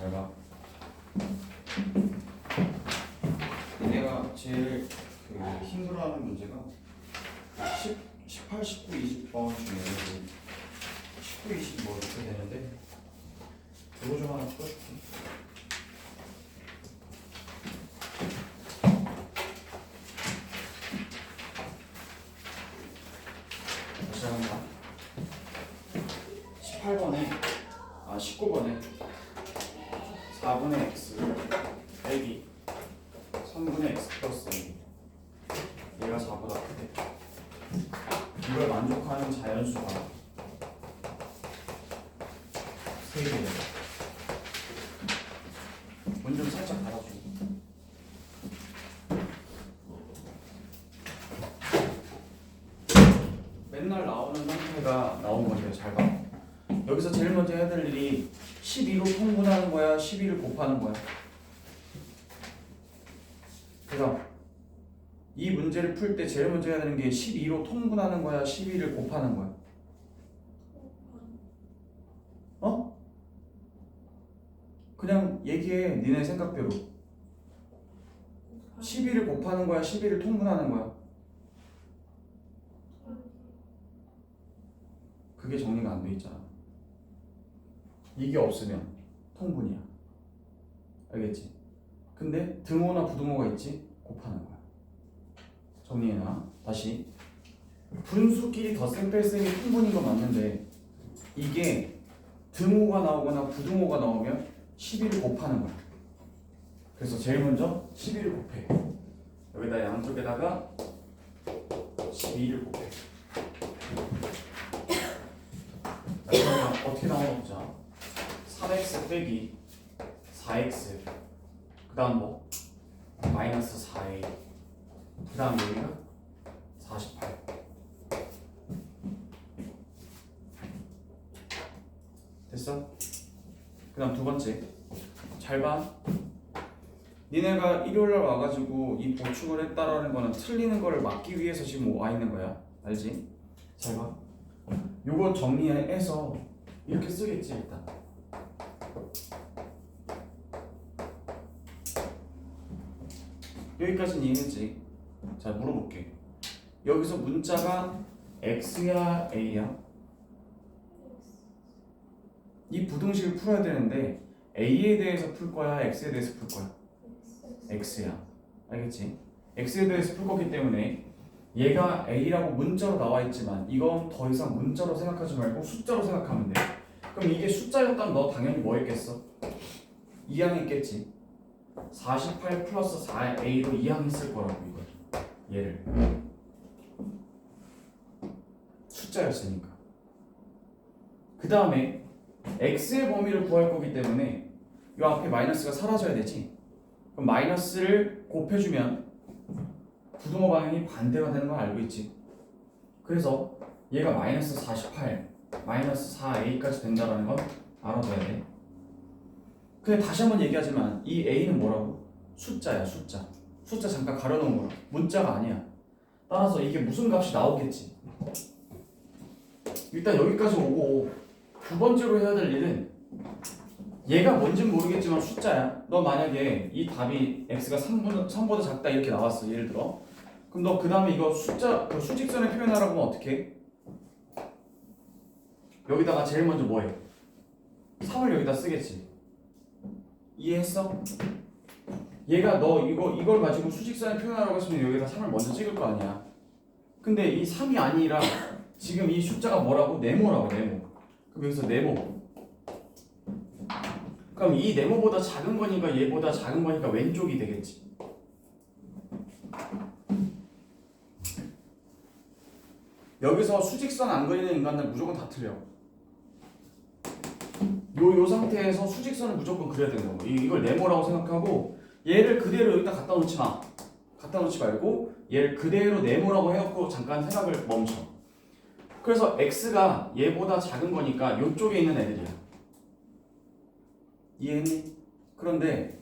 잘 봐. 얘네가 제일 힘들어하는 문제가 18, 19, 20번 중에 19, 20 뭐 이렇게 되는데 그거 좀 하나 풀어줄게. 다시 한번 봐. 18번에 19번에 4분의 x를 빼기 3분의 x 플러스 a 얘가 4보다 크대. 이걸 만족하는 자연수가 3개예요. 문 좀 살짝 닫아줘. 맨날 나오는 상태가 나온 건데요. 잘 봐. 여기서 제일 먼저 해야 될 일이 12로 통분하는 거야, 12를 곱하는 거야. 그래서 이 문제를 풀 때 제일 먼저 해야 되는 게 12로 통분하는 거야, 12를 곱하는 거야. 어? 그냥 얘기해, 니네 생각대로. 12를 곱하는 거야, 12를 통분하는 거야. 그게 정리가 안 돼 있잖아. 이게 없으면 통분이야. 알겠지? 근데 등호나 부등호가 있지? 곱하는 거야. 정리해놔. 다시. 분수끼리 덧셈 뺄셈이 통분인 건 맞는데 이게 등호가 나오거나 부등호가 나오면 12를 곱하는 거야. 그래서 제일 먼저 12를 곱해. 여기다 양쪽에다가 12를 곱해. 그러면 어떻게 나오나 보자. 3x 빼기 4x 그 다음 뭐? 마이너스 4a 그 다음 여기가 48 됐어? 그 다음 두 번째 잘 봐. 니네가 일요일날 와가지고 이 보충을 했다라는 거는 틀리는 거를 막기 위해서 지금 와 있는 거야. 알지? 잘 봐. 요거 정리해서 이렇게 쓰겠지 일단. 여기까지는 이해했지? 자 물어볼게. 여기서 문자가 x야 a야? 이 부등식을 풀어야 되는데 a에 대해서 풀 거야 x에 대해서 풀 거야? x야. 알겠지? x에 대해서 풀 거기 때문에 얘가 a라고 문자로 나와 있지만 이건 더 이상 문자로 생각하지 말고 숫자로 생각하면 돼. 그럼 이게 숫자였다면 너 당연히 뭐 했겠어? 2항 했겠지. 48 플러스 4a로 2항 했을 거라고 이걸. 얘를 숫자였으니까. 그 다음에 x의 범위를 구할 거기 때문에 이 앞에 마이너스가 사라져야 되지. 그럼 마이너스를 곱해주면 부등호 방향이 반대가 되는 걸 알고 있지. 그래서 얘가 마이너스 48 마이너스 4a까지 된다는 건 알아둬야 돼. 근데 다시 한번 얘기하지만 이 a는 뭐라고? 숫자야. 숫자 잠깐 가려놓은 거야. 문자가 아니야. 따라서 이게 무슨 값이 나오겠지. 일단 여기까지 오고 두 번째로 해야 될 일은 얘가 뭔지는 모르겠지만 숫자야. 너 만약에 이 답이 x가 3보다 작다 이렇게 나왔어. 예를 들어. 그럼 너 그 다음에 이거 숫자 그 수직선에 표현하라고 하면 어떻게 해? 여기다가 제일 먼저 뭐 해? 3을 여기다 쓰겠지. 이해했어? 얘가 너 이걸 가지고 수직선에 표현하라고 했으면 여기다 3을 먼저 찍을 거 아니야. 근데 이 3이 아니라 지금 이 숫자가 뭐라고? 네모라고. 네모. 그럼 여기서 네모. 그럼 이 네모보다 작은 거니까 얘보다 작은 거니까 왼쪽이 되겠지. 여기서 수직선 안 그리는 인간들 무조건 다 틀려. 요 상태에서 수직선을 무조건 그려야 되는 거. 이걸 네모라고 생각하고 얘를 그대로 여기다 갖다 놓지 마. 갖다 놓지 말고 얘를 그대로 네모라고 해놓고 잠깐 생각을 멈춰. 그래서 x가 얘보다 작은 거니까 요쪽에 있는 애들이야. 이해했니? 그런데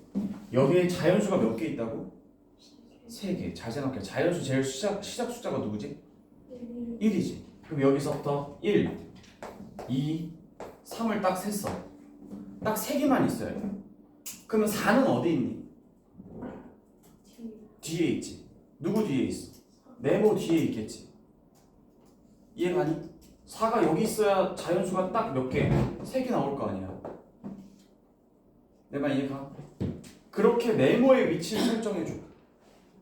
여기에 자연수가 몇 개 있다고? 3개. 잘 생각해. 자연수 제일 시작 숫자가 누구지? 1이지. 그럼 여기서부터 1, 2, 3을 딱 셌어. 딱 3개만 있어야 돼. 그러면 4는 어디 있니? 뒤. 뒤에 있지. 누구 뒤에 있어? 네모 뒤에 있겠지. 이해가니? 4가 여기 있어야 자연수가 딱 몇 개? 3개 나올 거 아니야. 내 말 이해가? 그렇게 네모의 위치를 설정해줘.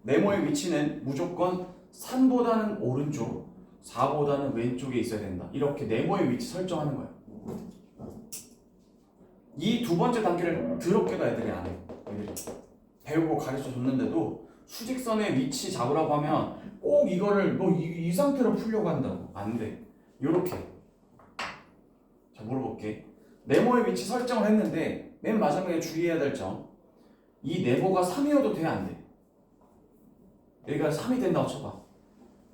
네모의 위치는 무조건 3보다는 오른쪽, 4보다는 왼쪽에 있어야 된다. 이렇게 네모의 위치 설정하는 거야. 이 두 번째 단계를 더럽게도 애들이 안 해. 애들이 배우고 가르쳐 줬는데도 수직선의 위치 잡으라고 하면 꼭 이거를 뭐 이 상태로 풀려고 한다고. 안 돼. 요렇게. 자, 물어볼게. 네모의 위치 설정을 했는데 맨 마지막에 주의해야 될 점. 이 네모가 3이어도 돼, 안 돼? 여기가 3이 된다고 쳐봐.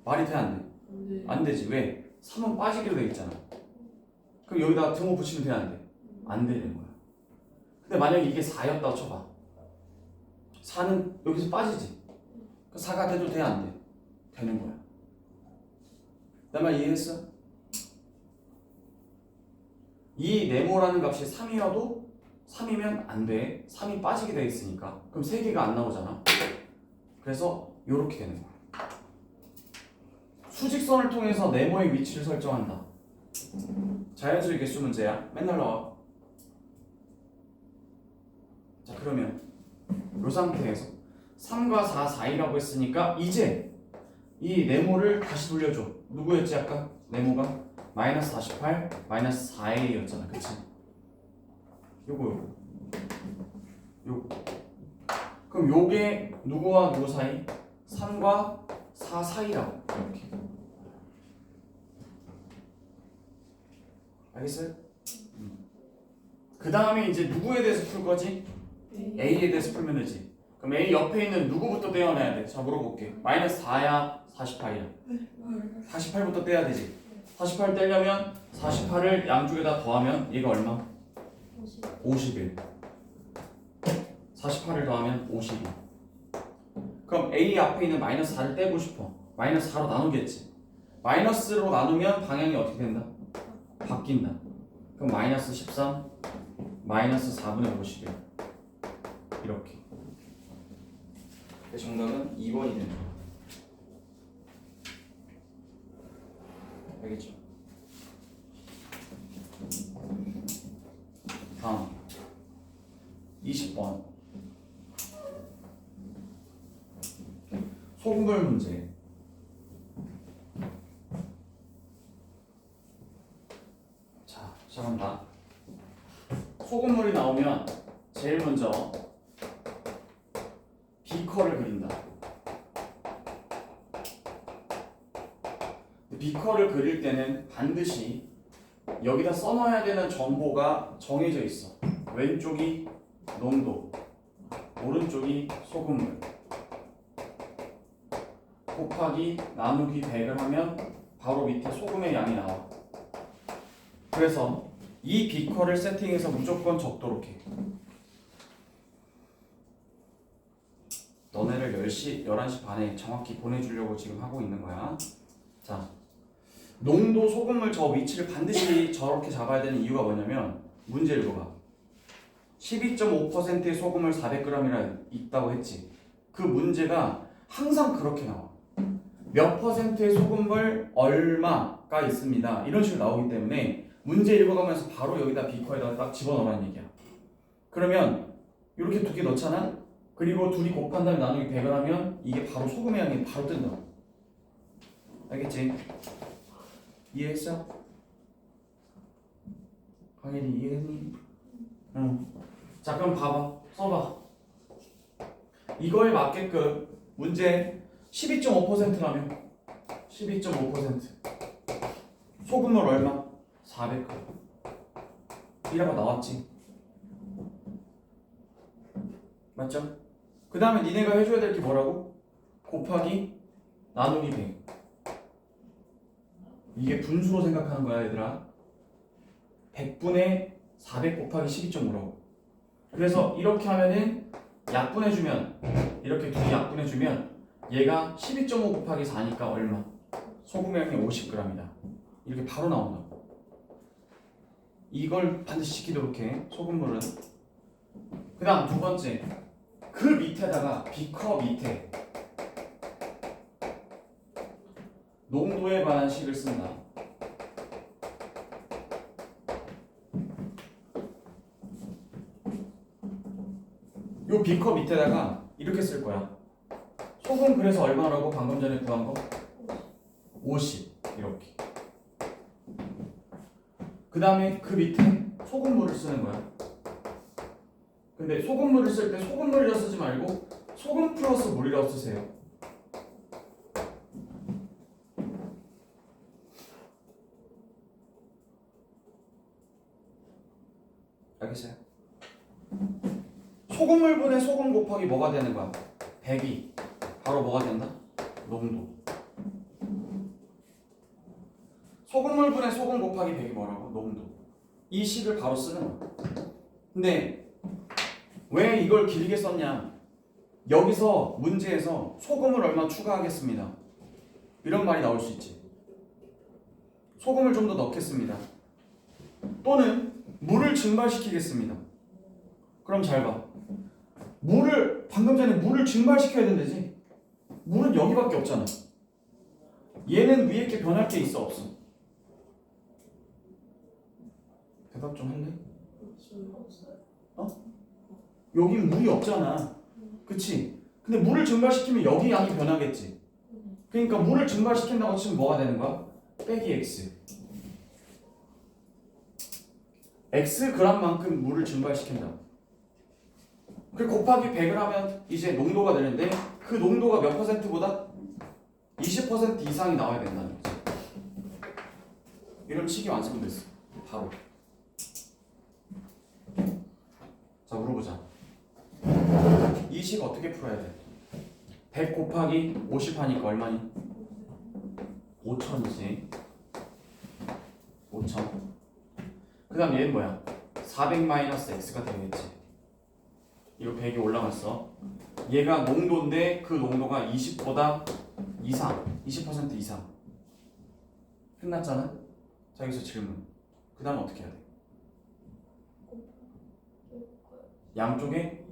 말이 돼, 안 돼? 네. 안 되지. 왜? 3은 빠지기로 돼 있잖아. 그럼 여기다 등호 붙이면 돼, 안 돼? 안 되는 거야. 근데 만약에 이게 4였다고 쳐봐. 4는 여기서 빠지지. 4가 돼도 돼, 안 돼? 되는 거야. 내 말 이해했어? 이 네모라는 값이 3이어도 3이면 안 돼. 3이 빠지게 돼 있으니까. 그럼 3개가 안 나오잖아. 그래서 이렇게 되는 거야. 수직선을 통해서 네모의 위치를 설정한다. 자연수의 개수 문제야. 맨날 나와. 자, 그러면 이 상태에서 3과 4 사이라고 했으니까 이제 이 네모를 다시 돌려줘. 누구였지 아까? 네모가 마이너스 48, 마이너스 4a였잖아. 그치? 요거. 그럼 요게 누구와 누구 사이? 3과 4 사이라고. 이렇게. 알겠어요? 그 다음에 이제 누구에 대해서 풀 거지? A에 대해서 풀면 되지. 그럼 A 옆에 있는 누구부터 떼어내야 돼? 자, 물어볼게. 마이너스 4야? 48이야? 48부터 떼야 되지. 48 떼려면 48을 양쪽에다 더하면 얘가 얼마? 51. 48을 더하면 52. 그럼 A 앞에 있는 마이너스 4를 떼고 싶어. 마이너스 4로 나누겠지. 마이너스로 나누면 방향이 어떻게 된다? 바뀐다. 그럼 마이너스 13, 마이너스 4분의 51. 이렇게. 정답은 2번이 되는 거야. 알겠죠? 다음 20번 소금물 문제. 자, 시작한다. 소금물이 나오면 제일 먼저 비커를 그린다. 비커를 그릴 때는 반드시 여기다 써놔야 되는 정보가 정해져 있어. 왼쪽이 농도, 오른쪽이 소금물. 곱하기 나누기 100을 하면 바로 밑에 소금의 양이 나와. 그래서 이 비커를 세팅해서 무조건 적도록 해. 너네를 10시, 11시 반에 정확히 보내주려고 지금 하고 있는 거야. 자, 농도 소금물 저 위치를 반드시 저렇게 잡아야 되는 이유가 뭐냐면 문제 읽어봐. 12.5%의 소금을 400g이라 있다고 했지. 그 문제가 항상 그렇게 나와. 몇 퍼센트의 소금물 얼마가 있습니다. 이런 식으로 나오기 때문에 문제 읽어가면서 바로 여기다 비커에다 딱 집어넣으라는 얘기야. 그러면 이렇게 두 개 넣잖아. 그리고 둘이 곱한 다음에 나누기 100을 하면 이게 바로 소금의 양이 바로 뜬다. 알겠지? 이해했어? 강혜리 이해했니? 응. 자, 그럼 봐봐. 써봐. 이거에 맞게끔 문제 12.5%라면 12.5% 소금물 얼마? 400g 이라고 나왔지. 맞죠? 그 다음에 니네가 해줘야 될 게 뭐라고? 곱하기 나누기 100. 이게 분수로 생각하는 거야 얘들아. 100분의 400 곱하기 12.5라고. 그래서 이렇게 하면은 약분해주면 이렇게 둘이 약분해주면 얘가 12.5 곱하기 4니까 얼마? 소금의 양이 50g이다. 이렇게 바로 나온다고. 이걸 반드시 지키도록 해. 소금물은 그 다음 두 번째, 그 밑에다가 B컵 밑에 농도에 관한 식을 쓴다. 요 B컵 밑에다가 이렇게 쓸 거야. 소금 그래서 얼마라고 방금 전에 구한 거? 50 이렇게. 그 다음에 그 밑에 소금물을 쓰는 거야. 근데 소금물을 쓸 때 소금물이라 쓰지 말고 소금 플러스 물이라고 쓰세요. 알겠어요? 소금물분의 소금 곱하기 뭐가 되는 거야? 100이 바로 뭐가 된다? 농도. 소금물분의 소금 곱하기 100이 뭐라고? 농도. 이 식을 바로 쓰는 거야. 근데 왜 이걸 길게 썼냐? 여기서 문제에서 소금을 얼마 추가하겠습니다. 이런 말이 나올 수 있지. 소금을 좀 더 넣겠습니다. 또는 물을 증발시키겠습니다. 그럼 잘 봐. 방금 전에 물을 증발시켜야 된다지. 물은 여기밖에 없잖아. 얘는 위에 게 변할 게 있어 없어? 대답 좀 할래? 여긴 물이 없잖아. 그치? 근데 물을 증발시키면 여기 양이 변하겠지. 그러니까 물을 증발시킨다고 치면 뭐가 되는 거야? 빼기 x. x g만큼 물을 증발시킨다. 그 곱하기 100을 하면 이제 농도가 되는데 그 농도가 몇 퍼센트보다? 20% 이상이 나와야 된다는 거지. 이런 식이 완성됐어. 바로. 자, 물어보자. 이 식 어떻게 풀어야 돼? 100 곱하기 50 하니까 얼마니? 5000이지. 5000. 그 다음 얘는 뭐야? 400-x가 되겠지. 이거 100이 올라갔어. 얘가 농도인데 그 농도가 20보다 이상, 20% 이상. 끝났잖아? 자, 여기서 질문. 그 다음 어떻게 해야 돼? 양쪽에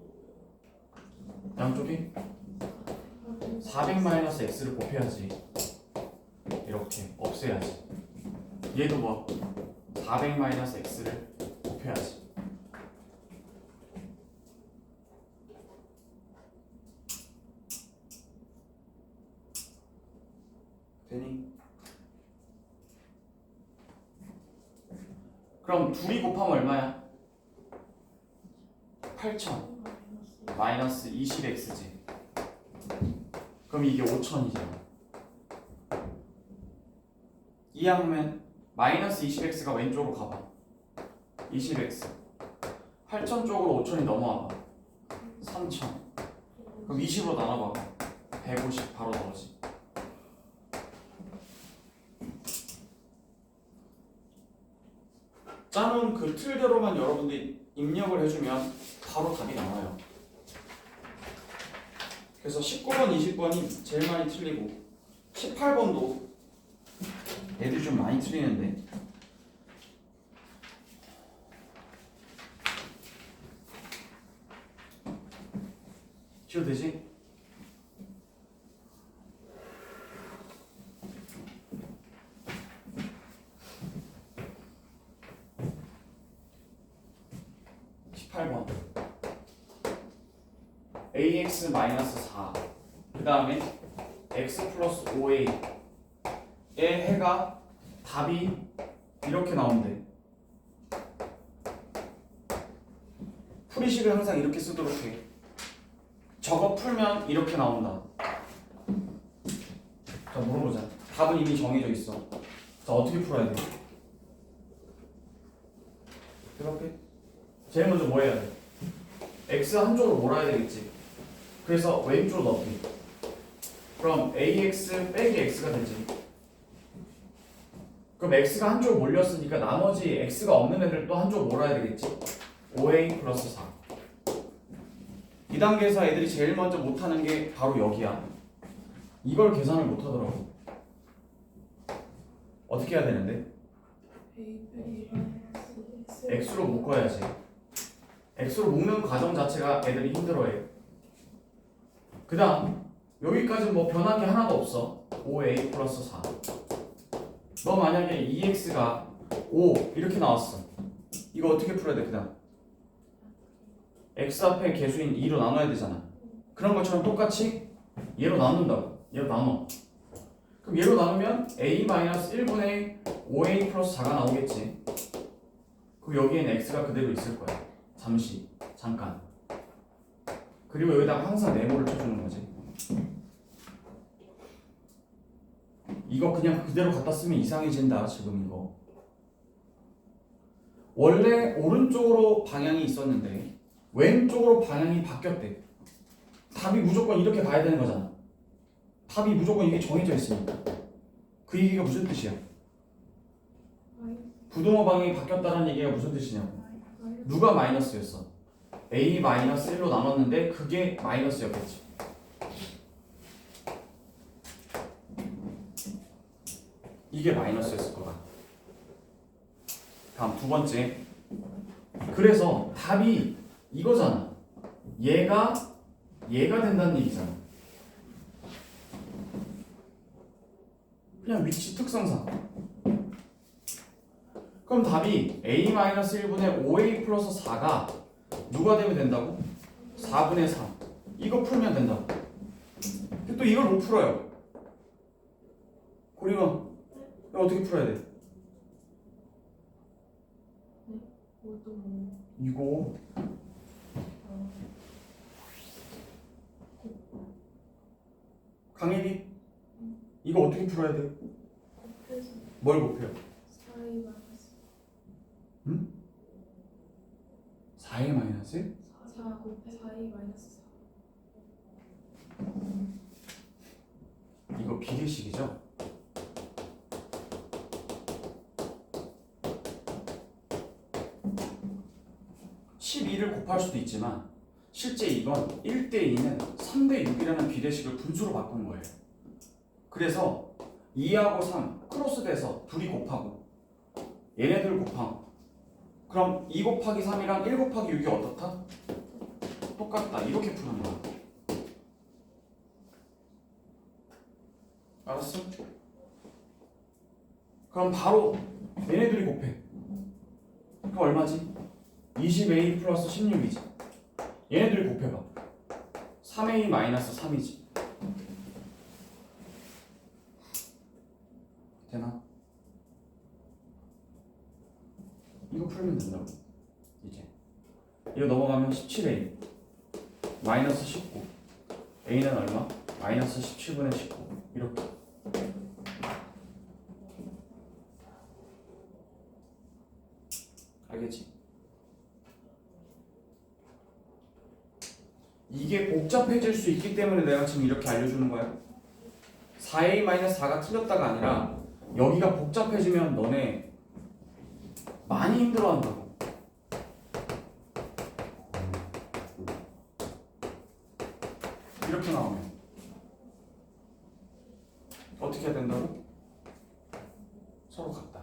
400-x를 곱해야지. 이렇게 없애야지. 얘도 뭐 400-x를 곱해야지. 되니? 그럼 둘이 곱하면 얼마야? 8000 마이너스 20x지. 그럼 이게 5000이잖아. 이항하면 마이너스 20x가 왼쪽으로 가봐. 20x 8000 쪽으로 5000이 넘어와봐. 3000. 그럼 20으로 나눠봐. 150 바로 나오지. 짜놓은 그 틀대로만 여러분들이 입력을 해주면 바로 답이 나와요. 그래서 19번, 20번이 제일 많이 틀리고 18번도 애들이 좀 많이 틀리는데 쉬어도 되지? ax-4 그 다음에 x 플러스 5a의 해가 답이 이렇게 나온대. 풀이식을 항상 이렇게 쓰도록 해. 저거 풀면 이렇게 나온다. 자, 물어보자. 답은 이미 정해져 있어. 자, 어떻게 풀어야 돼? 이렇게 제일 먼저 뭐 해야 돼? x 한쪽으로 몰아야 되겠지. 그래서 왼쪽으로 넣기. 그럼 ax 빼기 x가 되지. 그럼 x가 한쪽으로 몰렸으니까 나머지 x가 없는 애들 또 한쪽으로 몰아야 되겠지. 5a 플러스 4. 이 단계에서 애들이 제일 먼저 못하는 게 바로 여기야. 이걸 계산을 못하더라고. 어떻게 해야 되는데? x로 묶어야지. x로 묶는 과정 자체가 애들이 힘들어해. 그 다음 여기까지는 뭐 변한 게 하나도 없어. 5a 플러스 4. 너 만약에 2x가 5 이렇게 나왔어. 이거 어떻게 풀어야 돼? 그 다음 x 앞에 개수인 2로 나눠야 되잖아. 그런 것처럼 똑같이 얘로 나눈다고. 얘로 나눠. 그럼 얘로 나누면 a-1분의 5a 플러스 4가 나오겠지. 그리고 여기엔 x가 그대로 있을 거야. 잠시, 잠깐. 그리고 여기다가 항상 네모를 쳐주는 거지. 이거 그냥 그대로 갖다 쓰면 이상해진다. 지금 이거 원래 오른쪽으로 방향이 있었는데 왼쪽으로 방향이 바뀌었대. 답이 무조건 이렇게 가야 되는 거잖아. 답이 무조건 이게 정해져 있으니까. 그 얘기가 무슨 뜻이야? 부동호 방향이 바뀌었다는 얘기가 무슨 뜻이냐고. 누가 마이너스였어? a-1로 나눴는데 그게 마이너스였겠지. 이게 마이너스였을 거다. 다음 두 번째. 그래서 답이 이거잖아. 얘가 된다는 얘기잖아. 그냥 위치 특성상. 그럼 답이 a-1분의 5a 플러스 4가 누가 되면 된다고? 4분의 3. 이거 풀면 된다고. 근데 또 이걸 못 풀어요. 고리가 이거 어떻게 풀어야 돼? 이거 강일이 이거 어떻게 풀어야 돼? 뭘 곱해요? 4의 마이너스? 4 곱해 4의 마이너스 4. 이거 비례식이죠? (12를) 곱할 수도 있지만 실제 이건 1대2는 3대6이라는 비례식을 분수로 바꾼 거예요. 그래서 2하고 3 크로스돼서 둘이 곱하고 얘네들 곱하고 그럼 2 곱하기 3이랑 1 곱하기 6이 어떻다? 똑같다. 이렇게 푸는 거야. 알았어? 그럼 바로 얘네들이 곱해. 그럼 얼마지? 20a 플러스 16이지. 얘네들이 곱해봐. 3a 마이너스 3이지. 되나? 이거 풀면 된다고. 이제 이거 넘어가면 17a 마이너스 19 a는 얼마? 마이너스 17분의 19 이렇게. 알겠지? 이게 복잡해질 수 있기 때문에 내가 지금 이렇게 알려주는 거야. 4a-4가 틀렸다가 아니라 여기가 복잡해지면 너네 많이 힘들어한다고. 이렇게 나오면 어떻게 해야 된다고? 서로 같다.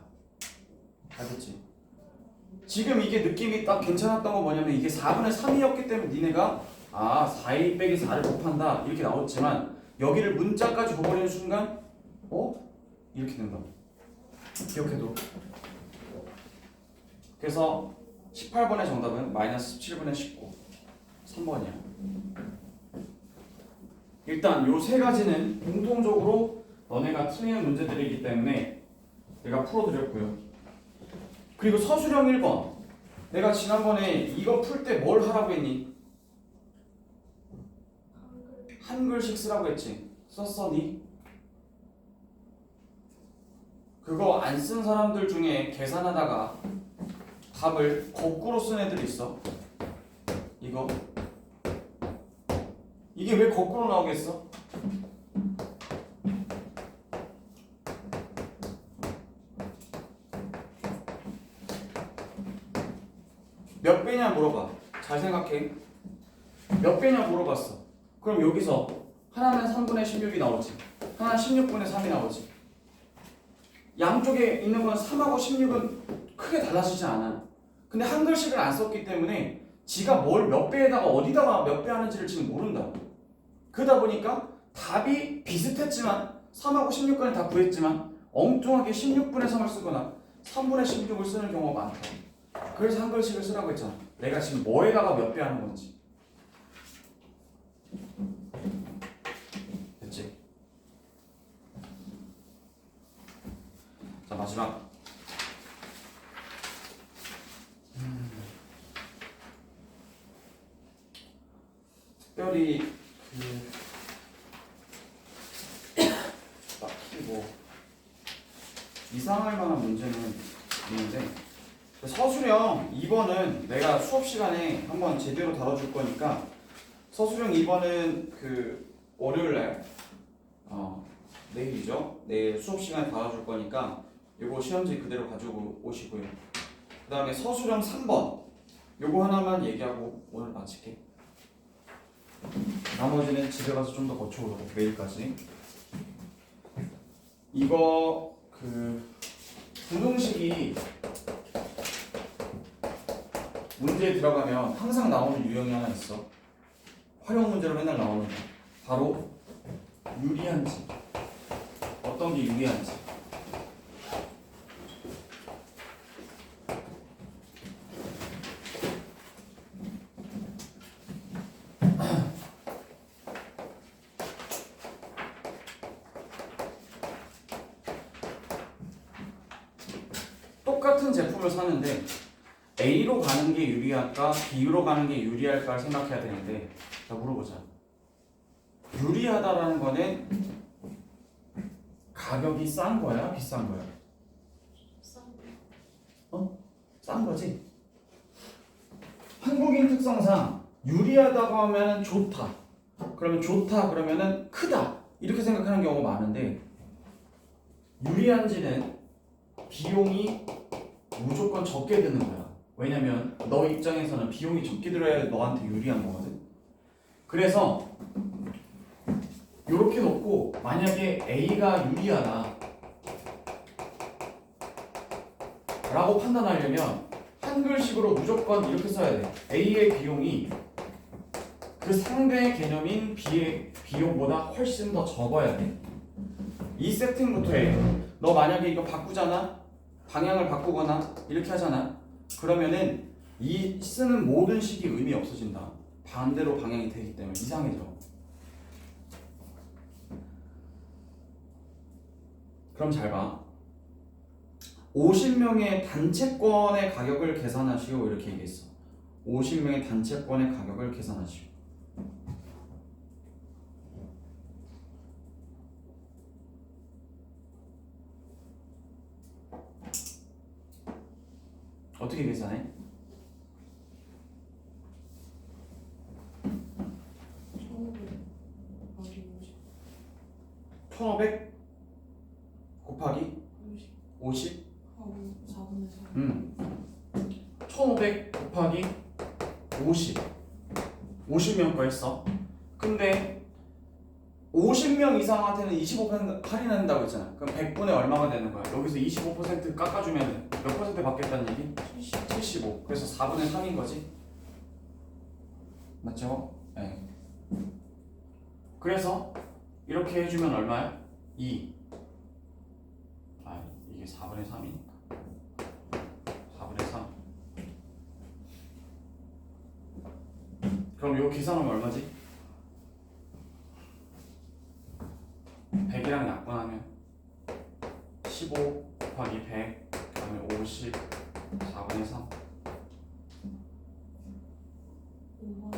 알겠지? 지금 이게 느낌이 딱 괜찮았던 건 뭐냐면 이게 4분의 3이었기 때문에 니네가 4a 빼기 4를 곱한다 이렇게 나왔지만 여기를 문자까지 줘버리는 순간 이렇게 된다고. 기억해도. 그래서 18번의 정답은 마이너스 17분의 19 3번이야. 일단 요 세 가지는 공통적으로 너네가 틀리는 문제들이기 때문에 내가 풀어드렸고요. 그리고 서술형 1번 내가 지난번에 이거 풀 때 뭘 하라고 했니? 한글씩 쓰라고 했지. 썼어 니? 그거 안 쓴 사람들 중에 계산하다가 답을 거꾸로 쓴 애들이 있어. 이게 왜 거꾸로 나오겠어? 몇 배냐 물어봐. 잘 생각해. 몇 배냐 물어봤어. 그럼 여기서 하나는 3분의 16이 나오지. 하나는 16분의 3이 나오지. 양쪽에 있는 건 3하고 16은 크게 달라지지 않아. 근데 한글씨를 안 썼기 때문에 지가 뭘 몇 배에다가 어디다가 몇 배 하는지를 지금 모른다. 그러다 보니까 답이 비슷했지만 3하고 16까지 다 구했지만 엉뚱하게 16분의 3을 쓰거나 3분의 16을 쓰는 경우가 많다. 그래서 한글식을 쓰라고 했잖아. 내가 지금 뭐에다가 몇 배 하는 건지. 됐지? 자, 마지막. 특별히 딱히 뭐 이상할 만한 문제는 있는데, 서술형 2번은 내가 수업 시간에 한번 제대로 다뤄줄 거니까 서술형 2번은 그 월요일날 내일이죠. 내일 수업 시간에 다뤄줄 거니까 요거 시험지 그대로 가지고 오시고요. 그 다음에 서술형 3번 요거 하나만 얘기하고 오늘 마칠게. 나머지는 집에 가서 좀 더 거쳐오도록 내일까지. 이거 그 분홍식이 문제에 들어가면 항상 나오는 유형이 하나 있어. 활용 문제로 맨날 나오는 거. 바로 유리한지. 어떤 게 유리한지. 똑같은 제품을 사는데 A로 가는 게 유리할까 B로 가는 게 유리할까 생각해야 되는데, 자 물어보자. 유리하다라는 거는 가격이 싼 거야 비싼 거야? 싼 거지. 한국인 특성상 유리하다고 하면은 좋다. 그러면 좋다 그러면은 크다 이렇게 생각하는 경우가 많은데, 유리한지는 비용이 무조건 적게 드는 거야. 왜냐면 너 입장에서는 비용이 적게 들어야 너한테 유리한 거거든. 그래서 이렇게 놓고 만약에 A가 유리하다 라고 판단하려면 한글식으로 무조건 이렇게 써야 돼. A의 비용이 그 상대의 개념인 B의 비용보다 훨씬 더 적어야 돼. 이 세팅부터 해. 너 만약에 이거 바꾸잖아? 방향을 바꾸거나 이렇게 하잖아? 그러면은 이 쓰는 모든 식이 의미 없어진다. 반대로 방향이 되기 때문에 이상해져. 그럼 잘 봐. 50명의 단체권의 가격을 계산하시오 이렇게 얘기했어. 50명의 단체권의 가격을 계산하시오. 어떻게 계산해? 1500 곱하기 50? 4분의 3. 1500 곱하기 50 50명 거 했어. 근데 50명 이상한테는 25% 할인한다고 했잖아. 그럼 100분에 얼마가 되는 거야? 여기서 25% 깎아주면 몇 퍼센트 받겠다는 얘기? 75. 그래서 4분의 3인 거지. 맞죠? 네. 그래서 이렇게 해주면 얼마야? 2. 이게 4분의 3이니까 4분의 3. 그럼 이거 계산하면 얼마지? 100이랑 약분하면 15 곱하기 100 그다음에 50 4분의 3. 5만.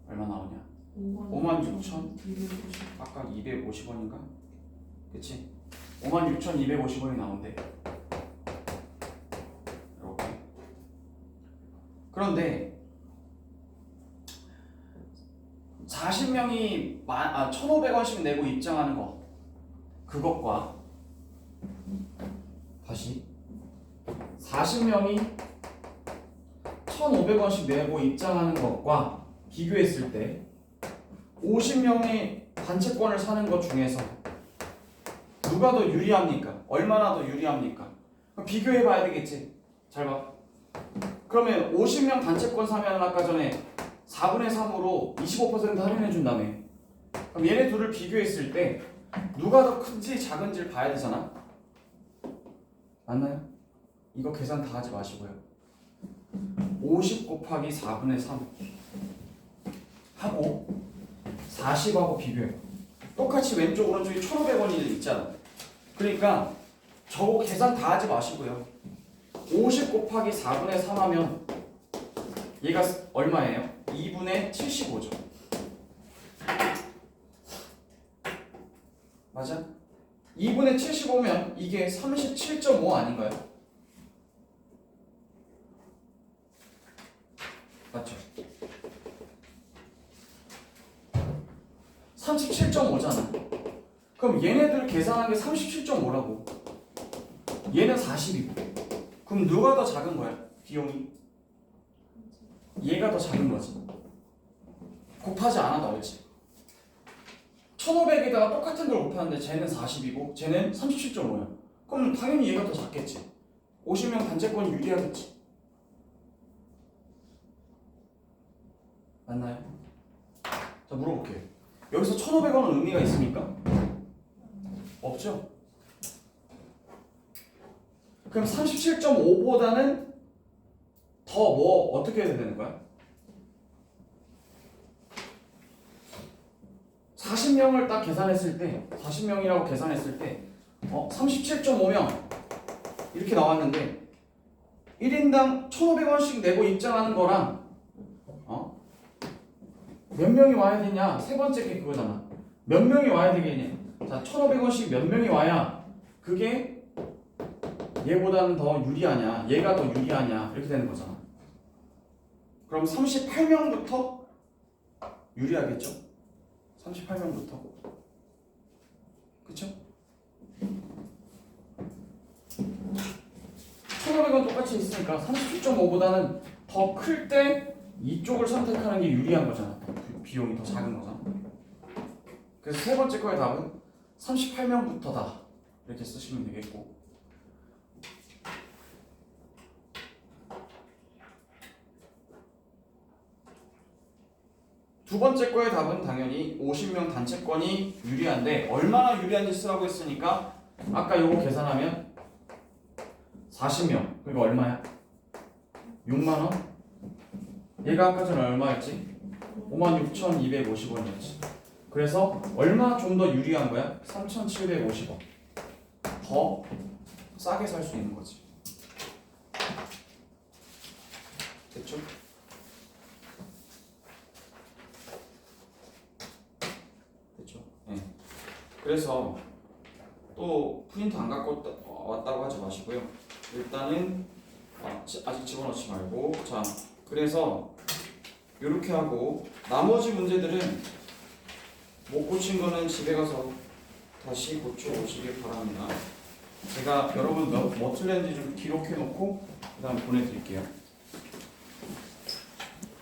얼마 나오냐? 56,250. 아까 250원인가? 그치? 56,250원이 나온대. 이렇게. 그런데 40명이 1,500원씩 내고 입장하는 거, 그것과 다시 40명이 1,500원씩 내고 입장하는 것과 비교했을 때 50명의 단체권을 사는 것 중에서 누가 더 유리합니까? 얼마나 더 유리합니까? 그럼 비교해 봐야 되겠지. 잘 봐. 그러면 50명 단체권 사면 아까 전에 4분의 3으로 25% 할인해 준다며. 그럼 얘네 둘을 비교했을 때 누가 더 큰지 작은지를 봐야 되잖아. 맞나요? 이거 계산 다 하지 마시고요. 50 곱하기 4분의 3 하고 40하고 비교해요. 똑같이 왼쪽 오른쪽이 1,500원이 있잖아. 그러니까 저거 계산 다 하지 마시고요. 50 곱하기 4분의 3 하면 얘가 얼마예요? 2분의 75죠. 맞아? 2분의 75면 이게 37.5 아닌가요? 맞죠? 37.5잖아. 그럼 얘네들 계산한 게 37.5라고. 얘는 40이고. 그럼 누가 더 작은 거야? 비용이? 얘가 더 작은 거지. 곱하지 않아도 알지. 1500에다가 똑같은 걸 곱하는데 쟤는 40이고 쟤는 37.5야. 그럼 당연히 얘가 더 작겠지. 50명 단체권이 유리하겠지. 맞나요? 자, 물어볼게요. 여기서 1,500원은 의미가 있습니까? 없죠? 그럼 37.5보다는 더 뭐 어떻게 해야 되는 거야? 40명을 딱 계산했을 때 40명이라고 계산했을 때 37.5명 이렇게 나왔는데 1인당 1,500원씩 내고 입장하는 거랑 몇 명이 와야 되냐? 세 번째 게 그거잖아. 몇 명이 와야 되겠냐? 자, 1,500원씩 몇 명이 와야 그게 얘보다는 더 유리하냐? 얘가 더 유리하냐? 이렇게 되는 거잖아. 그럼 38명부터 유리하겠죠? 38명부터. 그쵸? 1,500원 똑같이 있으니까 37.5보다는 더 클 때 이쪽을 선택하는 게 유리한 거잖아. 비용이 더 작은 거잖아. 그래서 세 번째 거의 답은 38명부터다. 이렇게 쓰시면 되겠고. 두 번째 거의 답은 당연히 50명 단체권이 유리한데 얼마나 유리한지 쓰라고 했으니까 아까 요거 계산하면 40명 그러니까 얼마야? 6만원? 얘가 아까 전에 얼마였지? 56,250원이었지. 그래서 얼마 좀 더 유리한 거야? 3,750원 더 싸게 살 수 있는 거지. 됐죠? 됐죠? 네. 그래서 또 프린트 안 갖고 왔다고 하지 마시고요. 일단은 아직 집어넣지 말고. 자, 그래서 이렇게 하고 나머지 문제들은 못 고친 거는 집에 가서 다시 고쳐 오시길 바랍니다. 제가 여러분 뭐 틀렸는지 좀 기록해 놓고 그 다음에 보내드릴게요.